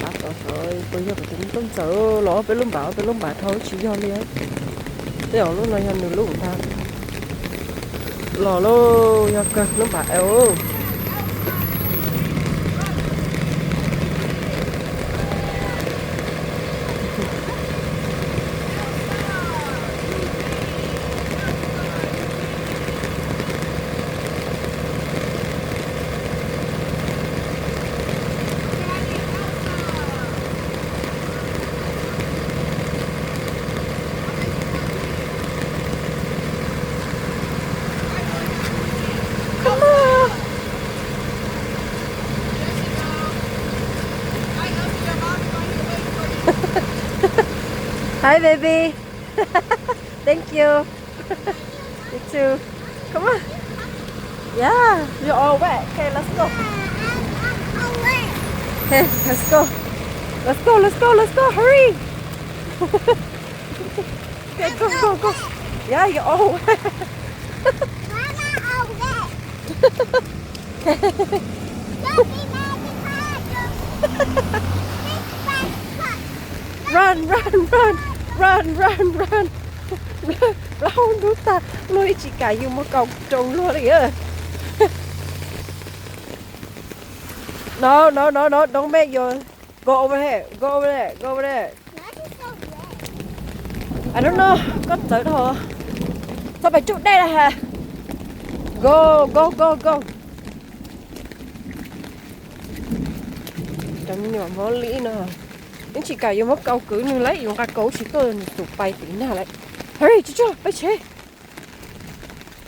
bà rồi bây giờ phải tính tôm sợ lỗ bên lông bà thôi chỉ do liền tiểu lúc này ăn được lúc ta lò lô ya cơ nó bà eo Hi, baby. Thank you. You too. Come on. Yeah, you're all wet. Okay, let's go. Okay, let's go. Let's go, let's go, let's go. Hurry. Okay, go, go, go. Yeah, you're all wet. Run, run, run. Run, run, run. Lâu đúng ta. Lôi chị cả dùng một cọng trồng luôn đấy à. No, no, no, no. Don't make your... Go over here. Go over there. Go over there. I don't know. Có tới thôi. Sao phải chút đây là hả? Go, go, go, go. Trong nhỏ mó lý nữa. Nhưng chị cả dùng một câu cứ như lấy dùng cả cấu chỉ cơ tụt bay tí nào lại. Hurry, chú chú, bay chế.